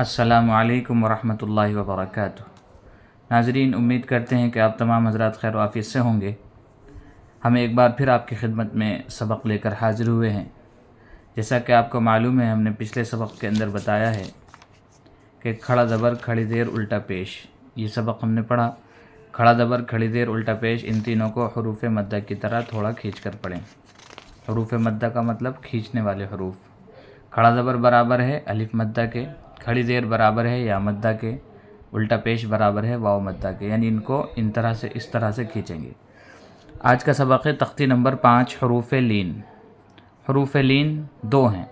السلام علیکم ورحمۃ اللہ وبرکاتہ۔ ناظرین، امید کرتے ہیں کہ آپ تمام حضرات خیر و عافیت سے ہوں گے۔ ہم ایک بار پھر آپ کی خدمت میں سبق لے کر حاضر ہوئے ہیں۔ جیسا کہ آپ کو معلوم ہے، ہم نے پچھلے سبق کے اندر بتایا ہے کہ کھڑا زبر کھڑی دیر الٹا پیش، یہ سبق ہم نے پڑھا۔ کھڑا زبر کھڑی دیر الٹا پیش، ان تینوں کو حروف مدہ کی طرح تھوڑا کھینچ کر پڑھیں۔ حروف مدہ کا مطلب کھینچنے والے حروف۔ کھڑا زبر برابر ہے الف مدہ کے، کھڑی دیر برابر ہے یا مدہ کے، الٹا پیش برابر ہے واو مدہ کے، یعنی ان کو اس طرح سے کھینچیں گے۔ آج کا سبق ہے تختی نمبر 5، حروف لین۔ حروف لین دو ہیں۔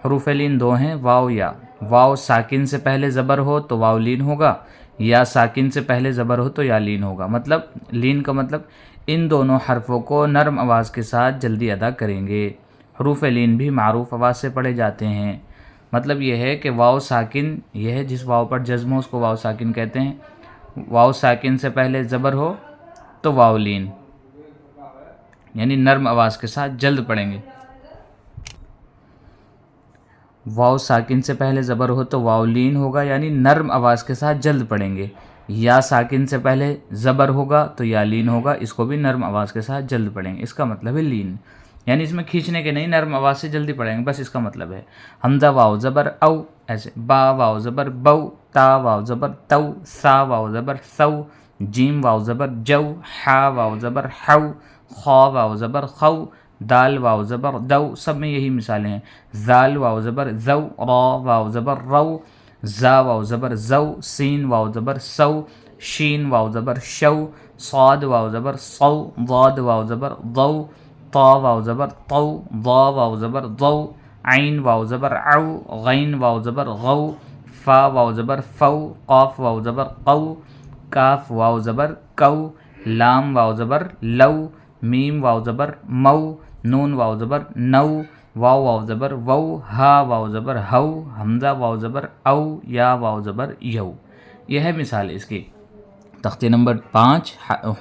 حروف لین دو ہیں، واو یا۔ واو ساکن سے پہلے زبر ہو تو واو لین ہوگا، یا ساکن سے پہلے زبر ہو تو یا لین ہوگا۔ مطلب لین کا مطلب ان دونوں حرفوں کو نرم آواز کے ساتھ جلدی ادا کریں گے۔ حروف لین بھی معروف آواز سے پڑھے جاتے ہیں۔ مطلب یہ ہے کہ واو ساکن، یہ ہے جس واو پر جزم ہو اس کو واو ساکن کہتے ہیں۔ واو ساکن سے پہلے زبر ہو تو واو لین، یعنی نرم آواز کے ساتھ جلد پڑھیں گے۔ واو ساکن سے پہلے زبر ہو تو واو لین ہوگا، یعنی نرم آواز کے ساتھ جلد پڑھیں گے۔ یا ساکن سے پہلے زبر ہوگا تو یا لین ہوگا، اس کو بھی نرم آواز کے ساتھ جلد پڑھیں گے۔ اس کا مطلب ہے لین، یعنی اس میں کھینچنے کے نہیں، نرم آواز سے جلدی پڑھیں گے، بس اس کا مطلب ہے۔ حمزہ واو زبر او، ایسے با واو زبر بو، تا واو زبر تو، سا واو زبر سو، جیم واو زبر جو، حا واو زبر حو، خا واو زبر خو، دال واو زبر دو، سب میں یہی مثالیں ہیں۔ زال واو زبر زو، را واو زبر رو، زا واو زبر زو، سین واو زبر سو، شین واو زبر شو، صاد واو زبر صو، ضاد واو زبر ضو، طا واو زبر طو، ضا واو زبر ضو، عین واو زبر عو، غین واو زبر غو، فا واو زبر فو، قاف واو زبر قو، کاف واو زبر کو، لام واو زبر لو، میم واو زبر مو، نون واو زبر نو، واو واو زبر وو، ہا واو زبر ہو، حمزہ واو زبر او، یا واو زبر یو۔ یہ ہے مثال اس کی۔ تختی نمبر 5،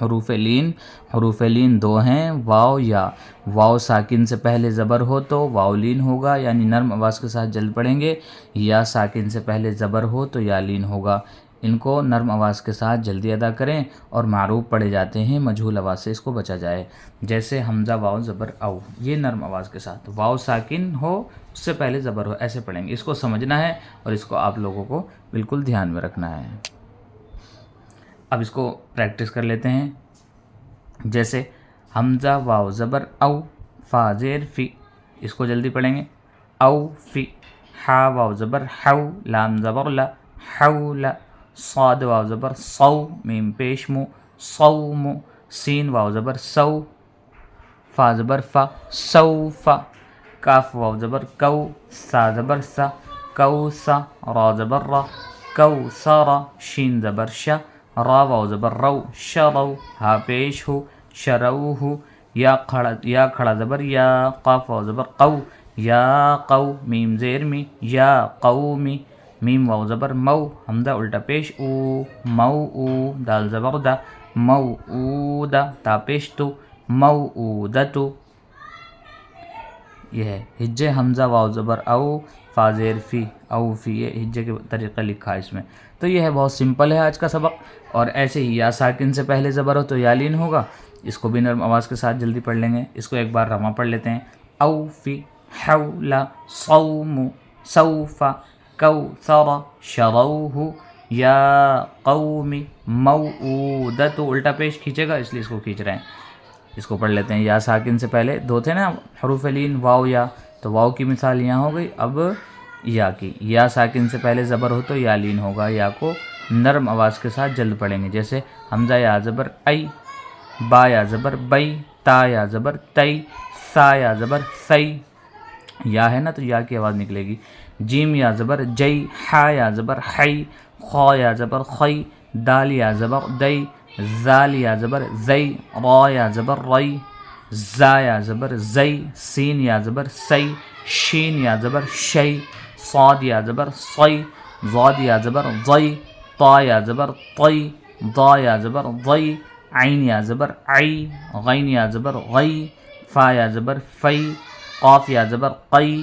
حروف لین۔ حروف لین دو ہیں، واو یا۔ واو ساکن سے پہلے زبر ہو تو واو لین ہوگا، یعنی نرم آواز کے ساتھ جلد پڑھیں گے۔ یا ساکن سے پہلے زبر ہو تو یا لین ہوگا۔ ان کو نرم آواز کے ساتھ جلدی ادا کریں، اور معروف پڑھے جاتے ہیں، مجہول آواز سے اس کو بچا جائے۔ جیسے حمزہ واو زبر او، یہ نرم آواز کے ساتھ، واو ساکن ہو اس سے پہلے زبر ہو، ایسے پڑھیں گے۔ اس کو سمجھنا ہے اور اس کو آپ لوگوں کو بالکل دھیان میں رکھنا ہے۔ اب اس کو پریکٹس کر لیتے ہیں۔ جیسے حمزہ واو زبر او، فا زیر فی، اس کو جلدی پڑھیں گے۔ او فی، حا واو زبر حو، لام زبر لا، حول، صاد واو زبر صو، میم پیش مو، صوم، سین واو زبر سو، فا زبر فا، سوفا، کاف واو زبر کو، سا زبر سا، کوسا، را زبر را، کوسارا، شین زبر شا، را واو زبر رو، شرو، ہا پیش ہو، شروہ، یا کھڑا زبر یا، قاف واو زبر قو، یا قو، میم زیر می، یا قومی، میم واو زبر مو، حمزہ الٹا پیش او، مو او، دال زبر دا، مو او دا، تا پیش تو، مو او دا تو۔ یہ ہے ہجے حمزہ واو زبر او، فا زیر فی، او فی، یہ ہجے کے طریقہ لکھا ہے اس میں۔ تو یہ ہے، بہت سمپل ہے آج کا سبق۔ اور ایسے ہی یا ساکن سے پہلے زبر ہو تو یا لین ہوگا، اس کو بھی نرم آواز کے ساتھ جلدی پڑھ لیں گے۔ اس کو ایک بار رواں پڑھ لیتے ہیں۔ او فی، حول، صوم، سوف، کوثر، شروہ، یا قوم، موعودۃ، الٹا پیش کھینچے گا اس لیے اس کو کھینچ رہے ہیں۔ اس کو پڑھ لیتے ہیں۔ یا ساکن سے پہلے دو تھے نا حروف لین، واو یا، تو واو کی مثال یہاں ہو گئی۔ اب یا کی، یا ساکن سے پہلے زبر ہو تو یا لین ہوگا، یا کو نرم آواز کے ساتھ جلد پڑھیں گے۔ جیسے حمزہ یا زبر ای، با یا زبر بئی، تا یا زبر تئی، سا یا زبر سی، یا ہے نا تو یا کی آواز نکلے گی۔ جیم یا زبر جئی، حا یا زبر حی، خا یا زبر خی، دال یا زبر دئی، زال یا زبر زئی، را یا زبر رئی، زا یا زبر زئی، سین یا زبر سی، شین یا زبر شی، صاد یا زبر صی، ضاد یا زبر ضی، طا یا زبر طی، ضا یا زبر ضی، عین یا زبر عی، غین یا زبر غی، فا یا زبر فی، قاف یا زبر قی،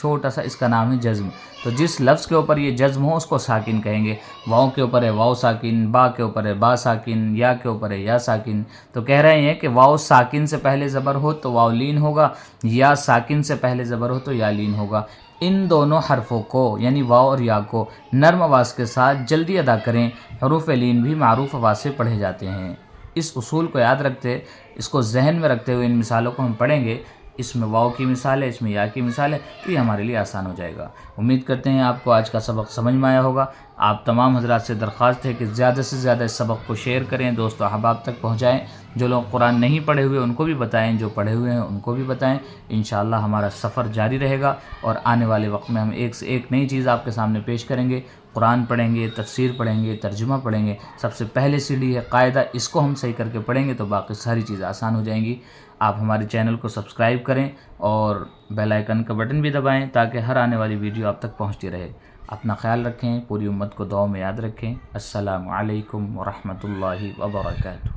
چھوٹا سا، اس کا نام ہے جزم۔ تو جس لفظ کے اوپر یہ جزم ہو اس کو ساکن کہیں گے۔ واؤ کے اوپر ہے واؤ ساکن، با کے اوپر ہے با ساکن، یا کے اوپر ہے یا ساکن۔ تو کہہ رہے ہیں کہ واؤ ساکن سے پہلے زبر ہو تو واؤ لین ہوگا، یا ساکن سے پہلے زبر ہو تو یا لین ہوگا۔ ان دونوں حرفوں کو یعنی واؤ اور یا کو نرم آواز کے ساتھ جلدی ادا کریں۔ حروف لین بھی معروف آواز سے پڑھے جاتے ہیں۔ اس اصول کو یاد رکھتے، اس کو ذہن میں رکھتے ہوئے ان مثالوں کو ہم پڑھیں گے۔ اس میں واؤ کی مثال ہے، اس میں یا کی مثال ہے، تو یہ ہمارے لیے آسان ہو جائے گا۔ امید کرتے ہیں آپ کو آج کا سبق سمجھ میں آیا ہوگا۔ آپ تمام حضرات سے درخواست ہے کہ زیادہ سے زیادہ اس سبق کو شیئر کریں، دوست و احباب تک پہنچائیں۔ جو لوگ قرآن نہیں پڑھے ہوئے ان کو بھی بتائیں، جو پڑھے ہوئے ہیں ان کو بھی بتائیں۔ انشاءاللہ ہمارا سفر جاری رہے گا اور آنے والے وقت میں ہم ایک سے ایک نئی چیز آپ کے سامنے پیش کریں گے۔ قرآن پڑھیں گے، تفسیر پڑھیں گے، ترجمہ پڑھیں گے۔ سب سے پہلے سیڑھی ہے قاعدہ، اس کو ہم صحیح کر کے پڑھیں گے تو باقی ساری چیزیں آسان ہو جائیں گی۔ آپ ہمارے چینل کو سبسکرائب کریں اور بیل آئیکن کا بٹن بھی دبائیں تاکہ ہر آنے والی ویڈیو آپ تک پہنچتی رہے۔ اپنا خیال رکھیں، پوری امت کو دعاؤں میں یاد رکھیں۔ السلام علیکم ورحمۃ اللہ وبرکاتہ۔